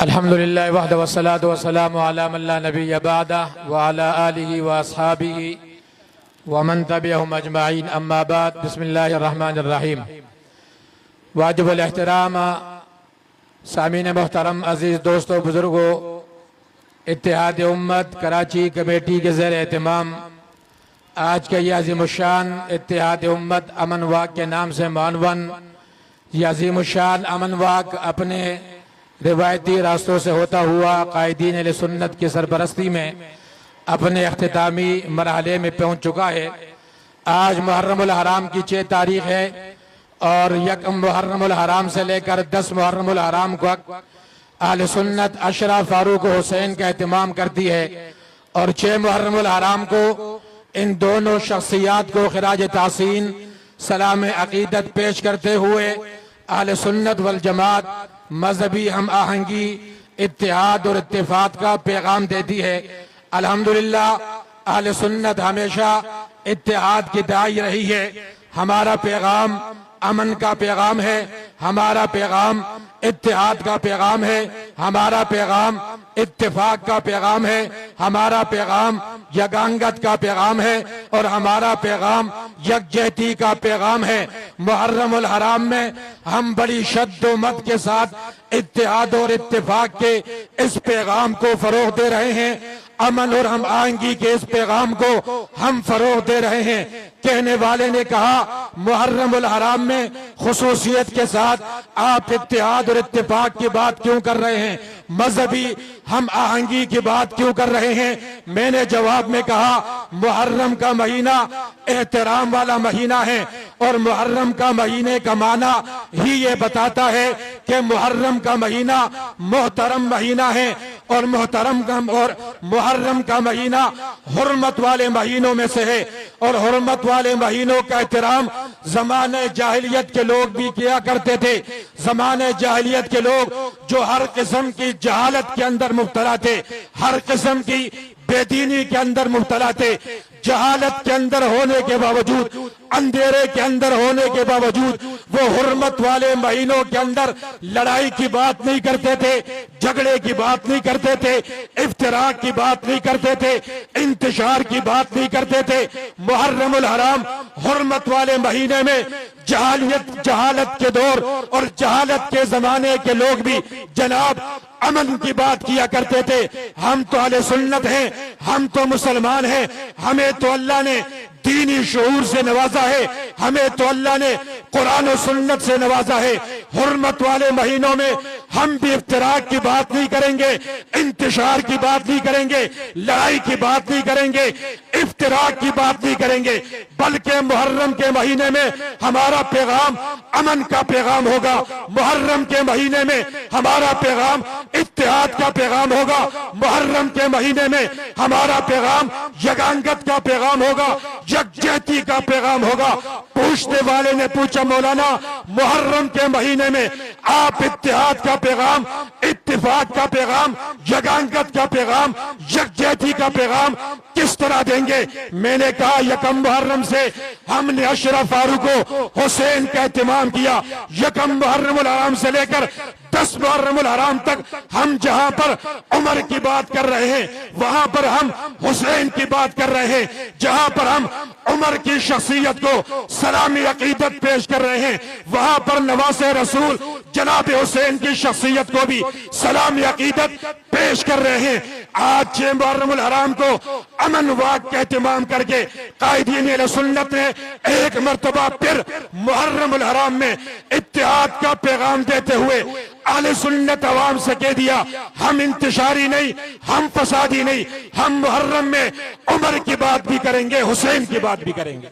الحمد للہ وحدہ والصلاة والسلام علی من لا نبی بعدہ وعلی آلہ واصحابہ ومن تبعہم اجمعین اما بعد بسم اللہ الرحمن الرحیم واجب الاحترام سامعین محترم عزیز دوستو بزرگو اتحاد امت کراچی کمیٹی کے زیر اہتمام آج کا یہ عظیم الشان اتحاد امت امن واک کے نام سے معنون یہ عظیم الشان امن واک اپنے روایتی راستوں سے ہوتا ہوا قائدین اہل سنت کی سرپرستی میں اپنے اختتامی مرحلے میں پہنچ چکا ہے۔ آج محرم الحرام کی 6 تاریخ ہے اور 1 محرم الحرام سے لے کر 10 محرم الحرام کو اہل سنت عشرہ فاروق حسین کا اہتمام کرتی ہے اور 6 محرم الحرام کو ان دونوں شخصیات کو خراج تحسین سلام عقیدت پیش کرتے ہوئے اہل سنت والجماعت مذہبی ہم آہنگی اتحاد اور اتفاق کا پیغام دیتی ہے۔ الحمدللہ اہل سنت ہمیشہ اتحاد کی داعی رہی ہے۔ ہمارا پیغام امن کا پیغام ہے، ہمارا پیغام اتحاد کا پیغام ہے، ہمارا پیغام اتفاق کا پیغام ہے، ہمارا پیغام یگانگت کا پیغام ہے اور ہمارا پیغام یکجہتی کا پیغام ہے۔ محرم الحرام میں ہم بڑی شد و مد کے ساتھ اتحاد اور اتفاق کے اس پیغام کو فروغ دے رہے ہیں، امن اور ہم آہنگی کے اس پیغام کو ہم فروغ دے رہے ہیں۔ کہنے والے نے کہا محرم الحرام میں خصوصیت کے ساتھ آپ اتحاد اور اتفاق کی بات کیوں کر رہے ہیں، مذہبی ہم آہنگی کی بات کیوں کر رہے ہیں؟ میں نے جواب میں کہا محرم کا مہینہ احترام والا مہینہ ہے اور محرم کا مہینے کا معنی ہی یہ بتاتا ہے کہ محرم کا مہینہ محترم مہینہ ہے اور محرم کا مہینہ حرمت والے مہینوں میں سے ہے اور حرمت والے مہینوں کا احترام زمانہ جاہلیت کے لوگ بھی کیا کرتے تھے۔ زمانہ جاہلیت کے لوگ جو ہر قسم کی جہالت کے اندر مبتلا تھے، ہر قسم کی بے دینی کے اندر مبتلا تھے، جہالت کے اندر ہونے کے باوجود، اندھیرے کے اندر ہونے کے باوجود وہ حرمت والے مہینوں کے اندر لڑائی کی بات نہیں کرتے تھے، جھگڑے کی بات نہیں کرتے تھے، افتراق کی بات نہیں کرتے تھے، انتشار کی بات نہیں کرتے تھے۔ محرم الحرام حرمت والے مہینے میں جہالت کے دور اور جہالت کے زمانے کے لوگ بھی جناب امن کی بات کیا کرتے تھے۔ ہم تو اہل سنت ہیں، ہم تو مسلمان ہیں، ہمیں تو اللہ نے دینی شعور سے نوازا ہے، ہمیں تو اللہ نے قرآن و سنت سے نوازا ہے۔ حرمت والے مہینوں میں ہم بھی افتراق کی بات نہیں کریں گے، انتشار کی بات نہیں کریں گے، لڑائی کی بات نہیں کریں گے، افتراق کی بات نہیں کریں گے، بلکہ محرم کے مہینے میں ہمارا پیغام امن کا پیغام ہوگا، محرم کے مہینے میں ہمارا پیغام اتحاد کا پیغام ہوگا، محرم کے مہینے میں ہمارا پیغام یگانگت کا پیغام ہوگا، یکجہتی کا پیغام ہوگا۔ پوچھنے والے نے پوچھا مولانا محرم کے مہینے میں آپ اتحاد کا پیغام، اتفاق کا پیغام، یگانگت کا پیغام، یکجہتی کا پیغام کس طرح دیں گے؟ میں نے کہا 1 محرم سے ہم نے عشرہ فاروق حسین کا اہتمام کیا، 1 محرم الحرام سے لے کر 10 محرم الحرام تک ہم جہاں پر عمر کی بات کر رہے ہیں وہاں پر ہم حسین کی بات کر رہے ہیں، جہاں پر ہم عمر کی شخصیت کو سلامی عقیدت پیش کر رہے ہیں وہاں پر نواز رسول جناب حسین کی شخصیت کو بھی سلامی عقیدت پیش کر رہے ہیں۔ آج 6 محرم الحرام کو امن واک کا اہتمام کر کے قائدین اہل سنت نے ایک مرتبہ پھر محرم الحرام میں اتحاد کا پیغام دیتے ہوئے اہل سنت عوام سے کہہ دیا ہم انتشاری نہیں، ہم فسادی نہیں، ہم محرم میں عمر کی بات بھی کریں گے، حسین کی بات بھی کریں گے۔